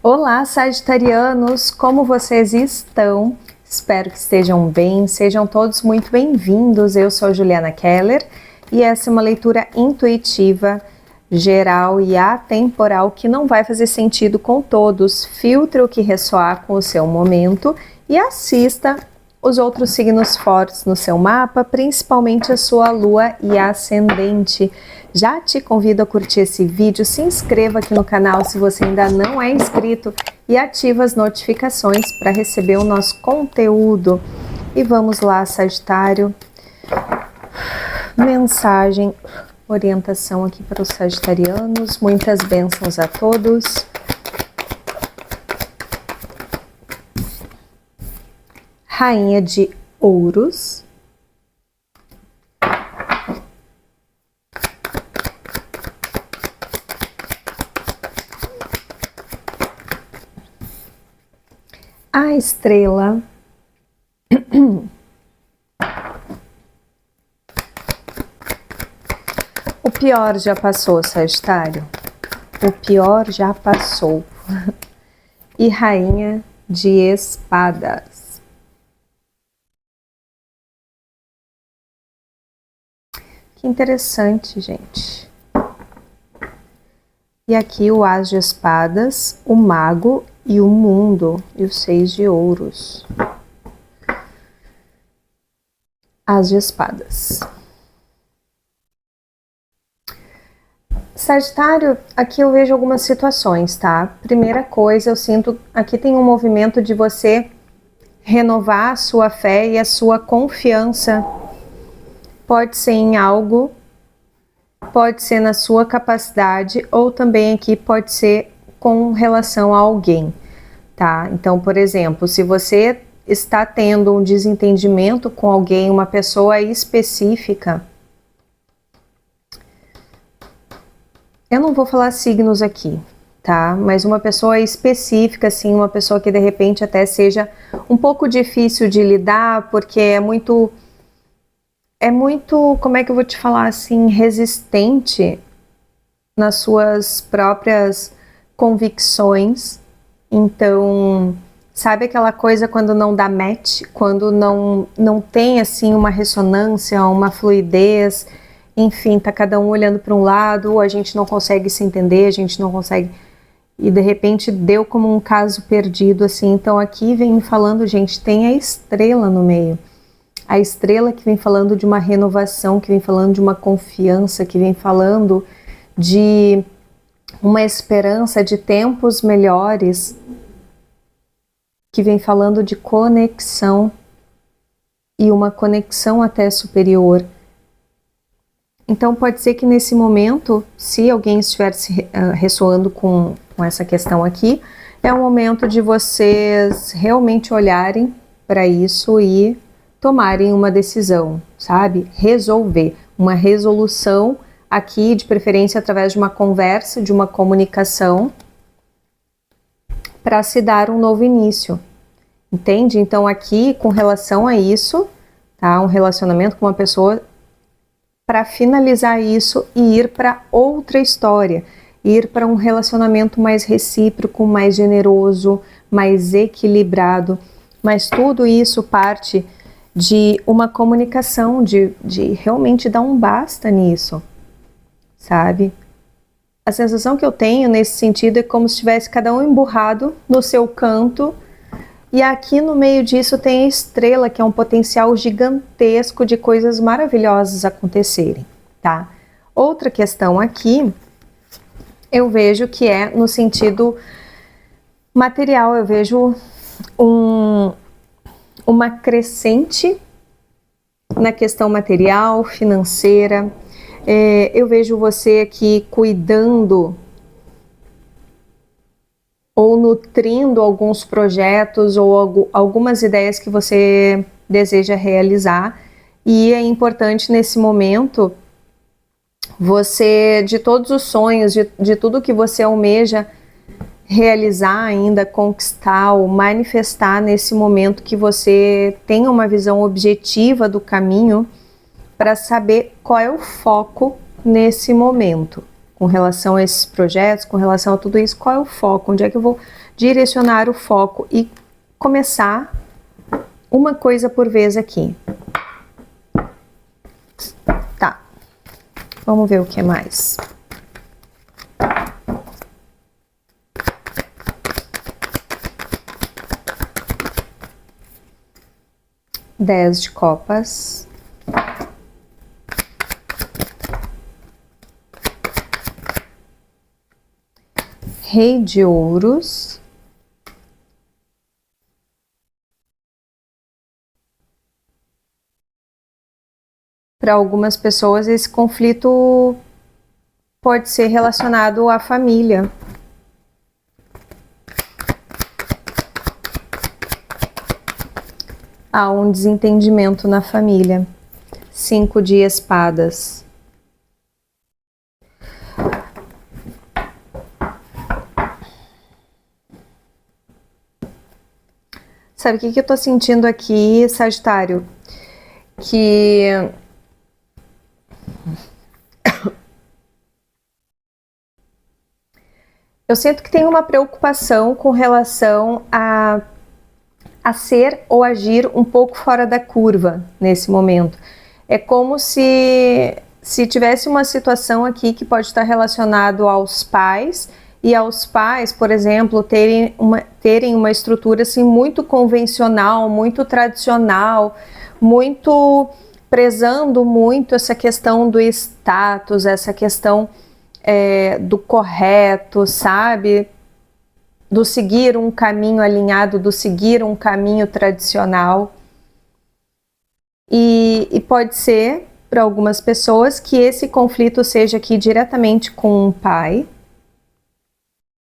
Olá, sagitarianos! Como vocês estão? Espero que estejam bem, sejam todos muito bem-vindos. Eu sou Juliana Keller e essa é uma leitura intuitiva, geral e atemporal que não vai fazer sentido com todos. Filtre o que ressoar com o seu momento e assista os outros signos fortes no seu mapa, principalmente a sua lua e ascendente. Já te convido a curtir esse vídeo, se inscreva aqui no canal se você ainda não é inscrito e ativa as notificações para receber o nosso conteúdo. E vamos lá, Sagitário. Mensagem, orientação aqui para os sagitarianos. Muitas bênçãos a todos. Rainha de Ouros. A Estrela. O pior já passou, Sagitário. O pior já passou. E Rainha de Espadas. Que interessante, gente. E aqui o As de Espadas, o Mago e o Mundo e o Seis de Ouros. As de Espadas. Sagitário, aqui eu vejo algumas situações, tá? Primeira coisa, eu sinto, aqui tem um movimento de você renovar a sua fé e a sua confiança. Pode ser em algo, pode ser na sua capacidade ou também aqui pode ser com relação a alguém, tá? Então, por exemplo, se você está tendo um desentendimento com alguém, uma pessoa específica, eu não vou falar signos aqui, tá? Mas uma pessoa específica, assim, uma pessoa que de repente até seja um pouco difícil de lidar, porque é muito, como é que eu vou te falar assim, resistente nas suas próprias convicções. Então, sabe aquela coisa quando não dá match, quando não tem assim uma ressonância, uma fluidez, enfim, tá cada um olhando para um lado, a gente não consegue se entender, a gente não consegue, e de repente deu como um caso perdido assim. Então aqui vem me falando, gente, tem a estrela no meio. A estrela que vem falando de uma renovação, que vem falando de uma confiança, que vem falando de uma esperança de tempos melhores, que vem falando de conexão e uma conexão até superior. Então pode ser que nesse momento, se alguém estiver ressoando com essa questão aqui, é o momento de vocês realmente olharem para isso e tomarem uma decisão, sabe? Resolver, uma resolução aqui, de preferência através de uma conversa, de uma comunicação, para se dar um novo início, entende? Então aqui, com relação a isso, tá? Um relacionamento com uma pessoa, para finalizar isso e ir para outra história, ir para um relacionamento mais recíproco, mais generoso, mais equilibrado, mas tudo isso parte de uma comunicação, de realmente dar um basta nisso, sabe? A sensação que eu tenho nesse sentido é como se tivesse cada um emburrado no seu canto, e aqui no meio disso tem a estrela, que é um potencial gigantesco de coisas maravilhosas acontecerem, tá? Outra questão aqui, eu vejo que é no sentido material, eu vejo uma crescente na questão material, financeira. Eu vejo você aqui cuidando ou nutrindo alguns projetos ou algumas ideias que você deseja realizar, e é importante nesse momento você, de todos os sonhos, de tudo que você almeja realizar ainda, conquistar ou manifestar nesse momento, que você tenha uma visão objetiva do caminho para saber qual é o foco nesse momento. com relação a esses projetos, com relação a tudo isso, qual é o foco, onde é que eu vou direcionar o foco e começar uma coisa por vez aqui. Tá, vamos ver o que mais. Dez de copas. Rei de ouros. Para algumas pessoas, esse conflito pode ser relacionado à família. Há um desentendimento na família. 5 de espadas. Sabe o que eu tô sentindo aqui, Sagitário? Que eu sinto que tem uma preocupação com relação a ser ou agir um pouco fora da curva nesse momento. É como se tivesse uma situação aqui que pode estar relacionado aos pais, e aos pais, por exemplo, terem uma estrutura assim muito convencional, muito tradicional, muito prezando muito essa questão do status, essa questão do correto, sabe? Do seguir um caminho alinhado, do seguir um caminho tradicional. E pode ser, para algumas pessoas, que esse conflito seja aqui diretamente com um pai,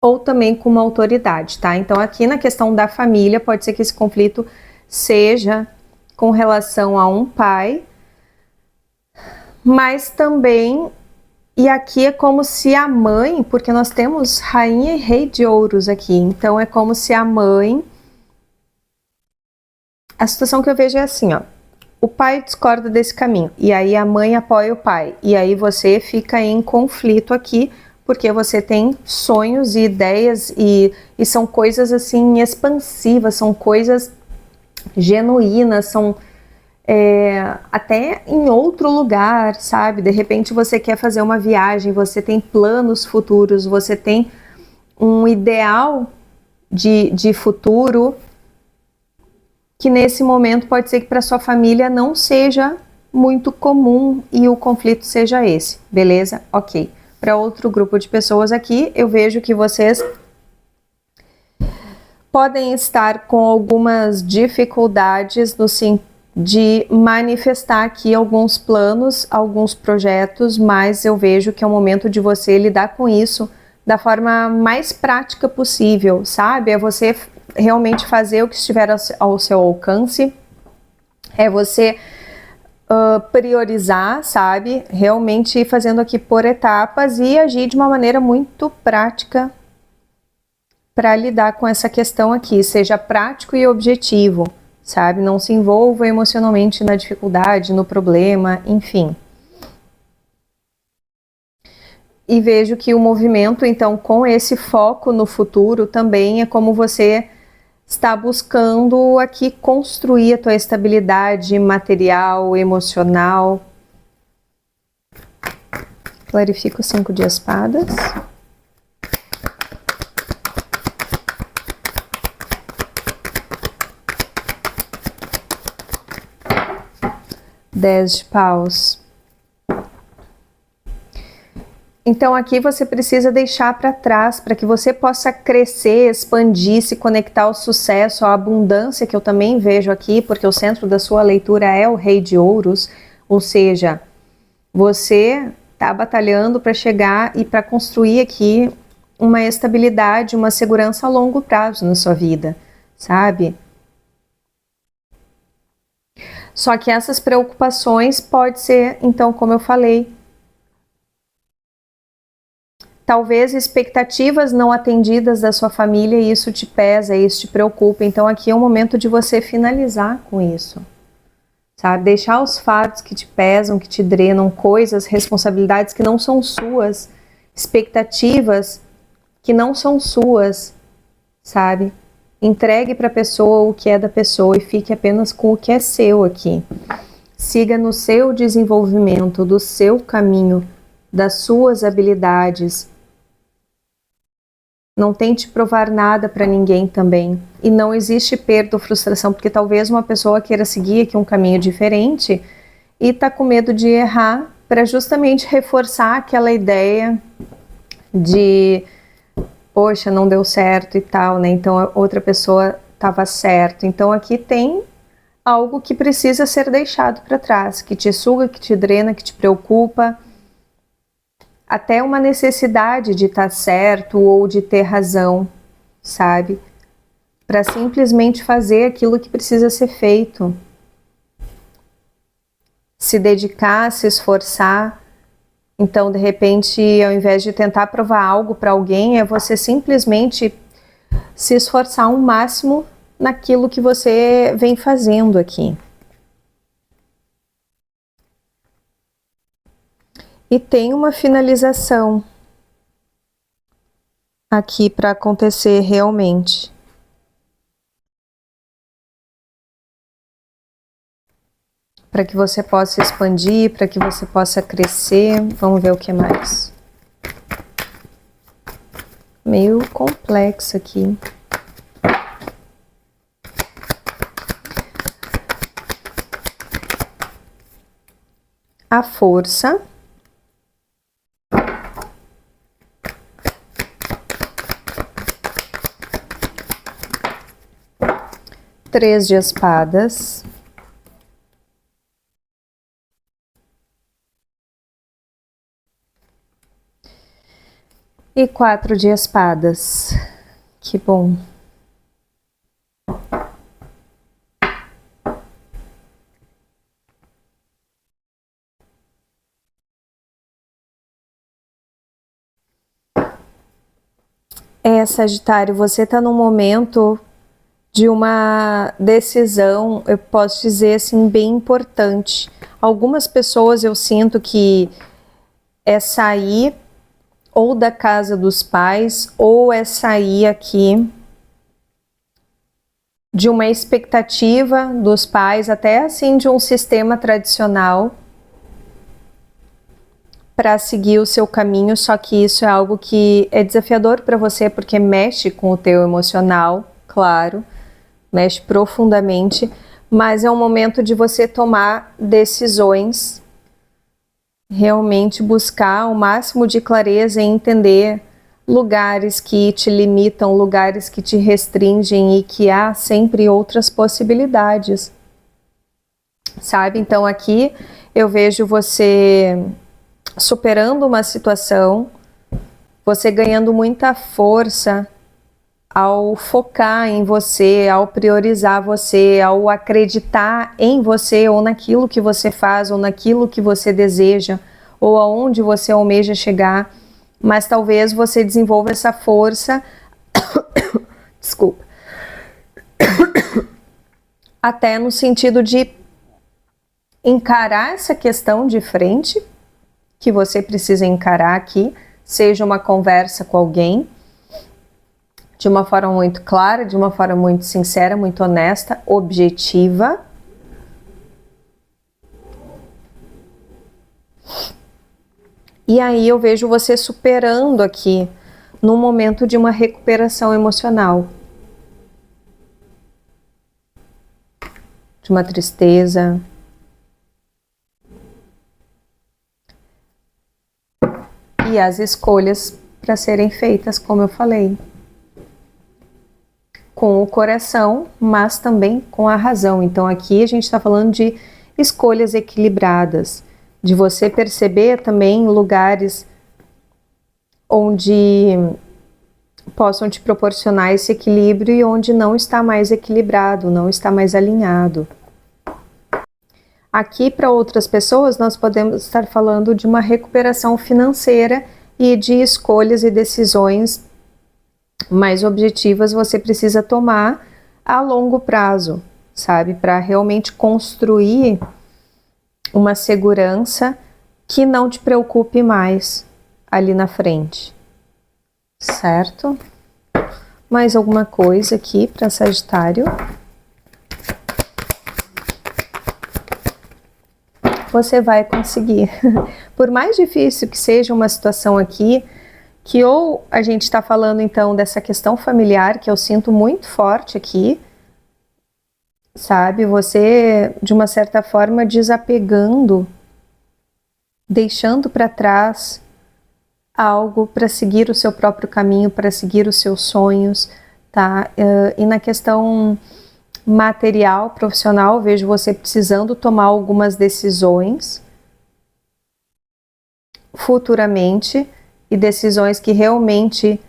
ou também com uma autoridade, tá? Então aqui na questão da família, pode ser que esse conflito seja com relação a um pai, mas também, e aqui é como se a mãe, porque nós temos rainha e rei de ouros aqui, então é como se a mãe, a situação que eu vejo é assim, ó, o pai discorda desse caminho, e aí a mãe apoia o pai, e aí você fica em conflito aqui, porque você tem sonhos e ideias e são coisas assim expansivas, são coisas genuínas, são até em outro lugar, sabe? De repente você quer fazer uma viagem, você tem planos futuros, você tem um ideal de futuro que nesse momento pode ser que para sua família não seja muito comum e o conflito seja esse, beleza? Ok. Para outro grupo de pessoas aqui, eu vejo que vocês podem estar com algumas dificuldades no sentido de manifestar aqui alguns planos, alguns projetos, mas eu vejo que é o momento de você lidar com isso da forma mais prática possível, sabe? É você realmente fazer o que estiver ao seu alcance, é você priorizar, sabe? Realmente ir fazendo aqui por etapas e agir de uma maneira muito prática para lidar com essa questão aqui, seja prático e objetivo, sabe? Não se envolva emocionalmente na dificuldade, no problema, enfim. E vejo que o movimento, então, com esse foco no futuro também é como você está buscando aqui construir a tua estabilidade material, emocional. Clarifico 5 de espadas. Dez de paus. Então aqui você precisa deixar para trás para que você possa crescer, expandir, se conectar ao sucesso, à abundância que eu também vejo aqui, porque o centro da sua leitura é o Rei de Ouros, ou seja, você está batalhando para chegar e para construir aqui uma estabilidade, uma segurança a longo prazo na sua vida, sabe? Só que essas preocupações pode ser, então, como eu falei, talvez expectativas não atendidas da sua família e isso te pesa, isso te preocupa. Então aqui é o momento de você finalizar com isso, sabe? Deixar os fardos que te pesam, que te drenam, coisas, responsabilidades que não são suas, expectativas que não são suas, sabe? Entregue para a pessoa o que é da pessoa e fique apenas com o que é seu aqui. Siga no seu desenvolvimento, do seu caminho, das suas habilidades. Não tente provar nada para ninguém também. E não existe perda ou frustração, porque talvez uma pessoa queira seguir aqui um caminho diferente e tá com medo de errar para justamente reforçar aquela ideia de poxa, não deu certo e tal, né? Então a outra pessoa estava certo. Então aqui tem algo que precisa ser deixado para trás, que te suga, que te drena, que te preocupa. Até uma necessidade de estar certo ou de ter razão, sabe? Para simplesmente fazer aquilo que precisa ser feito. Se dedicar, se esforçar. Então, de repente, ao invés de tentar provar algo para alguém, é você simplesmente se esforçar ao máximo naquilo que você vem fazendo aqui. E tem uma finalização aqui para acontecer realmente. Para que você possa expandir, para que você possa crescer. Vamos ver o que mais. Meio complexo aqui. A força. Três de espadas. E 4 de espadas. Que bom. Sagitário, você está num momento de uma decisão, eu posso dizer assim, bem importante. Algumas pessoas eu sinto que é sair ou da casa dos pais, ou é sair aqui de uma expectativa dos pais, até assim de um sistema tradicional, para seguir o seu caminho, só que isso é algo que é desafiador para você, porque mexe com o teu emocional, claro, mexe profundamente, mas é um momento de você tomar decisões, realmente buscar o máximo de clareza e entender lugares que te limitam, lugares que te restringem e que há sempre outras possibilidades, sabe? Então aqui eu vejo você superando uma situação, você ganhando muita força ao focar em você, ao priorizar você, ao acreditar em você ou naquilo que você faz ou naquilo que você deseja ou aonde você almeja chegar, mas talvez você desenvolva essa força desculpa, até no sentido de encarar essa questão de frente que você precisa encarar aqui, seja uma conversa com alguém, de uma forma muito clara, de uma forma muito sincera, muito honesta, objetiva. E aí eu vejo você superando aqui, num momento de uma recuperação emocional. De uma tristeza. E as escolhas para serem feitas, como eu falei. Com o coração, mas também com a razão. Então aqui a gente está falando de escolhas equilibradas, de você perceber também lugares onde possam te proporcionar esse equilíbrio e onde não está mais equilibrado, não está mais alinhado. Aqui, para outras pessoas, nós podemos estar falando de uma recuperação financeira e de escolhas e decisões mais objetivas você precisa tomar a longo prazo, sabe? Para realmente construir uma segurança que não te preocupe mais ali na frente, certo? Mais alguma coisa aqui para Sagitário? Você vai conseguir. Por mais difícil que seja uma situação aqui, que ou a gente está falando então dessa questão familiar, que eu sinto muito forte aqui, sabe? Você, de uma certa forma, desapegando, deixando para trás algo para seguir o seu próprio caminho, para seguir os seus sonhos, tá? E na questão material, profissional, vejo você precisando tomar algumas decisões futuramente e decisões que realmente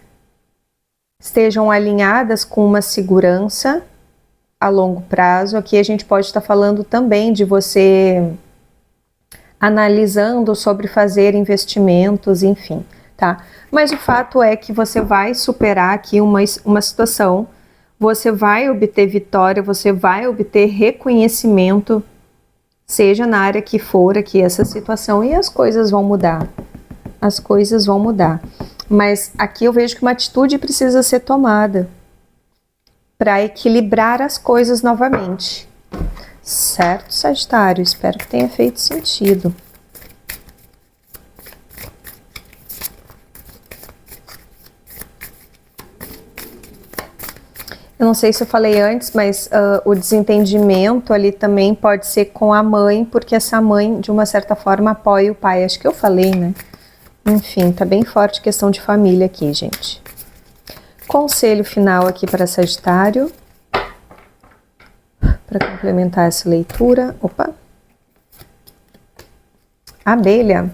estejam alinhadas com uma segurança a longo prazo. Aqui a gente pode estar falando também de você analisando sobre fazer investimentos, enfim, tá? Mas o fato é que você vai superar aqui uma situação, você vai obter vitória, você vai obter reconhecimento, seja na área que for aqui essa situação, e as coisas vão mudar. As coisas vão mudar. Mas aqui eu vejo que uma atitude precisa ser tomada para equilibrar as coisas novamente. Certo, Sagitário? Espero que tenha feito sentido. Eu não sei se eu falei antes, mas o desentendimento ali também pode ser com a mãe, porque essa mãe, de uma certa forma, apoia o pai. Acho que eu falei, né? Enfim, tá bem forte a questão de família aqui, gente. Conselho final aqui para Sagitário. Para complementar essa leitura. Opa! Abelha.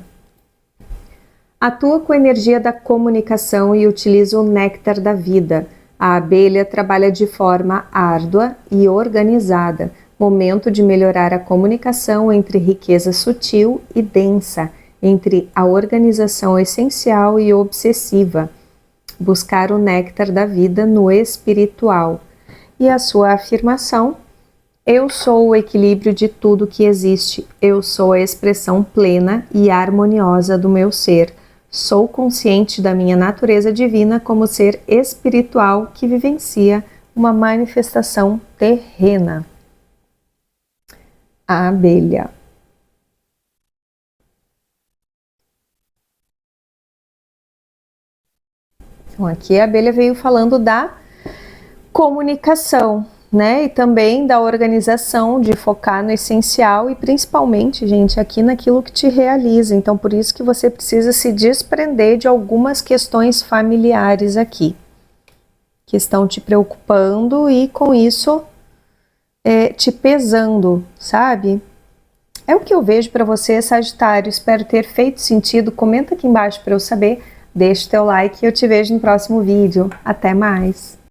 Atua com a energia da comunicação e utiliza o néctar da vida. A abelha trabalha de forma árdua e organizada. Momento de melhorar a comunicação entre riqueza sutil e densa, entre a organização essencial e obsessiva. Buscar o néctar da vida no espiritual. E a sua afirmação: eu sou o equilíbrio de tudo que existe. Eu sou a expressão plena e harmoniosa do meu ser. Sou consciente da minha natureza divina como ser espiritual que vivencia uma manifestação terrena. A abelha. Então, aqui a abelha veio falando da comunicação, né? E também da organização, de focar no essencial e principalmente, gente, aqui naquilo que te realiza. Então, por isso que você precisa se desprender de algumas questões familiares aqui, que estão te preocupando e com isso te pesando, sabe? É o que eu vejo para você, Sagitário. Espero ter feito sentido. Comenta aqui embaixo para eu saber. Deixa o teu like e eu te vejo no próximo vídeo. Até mais!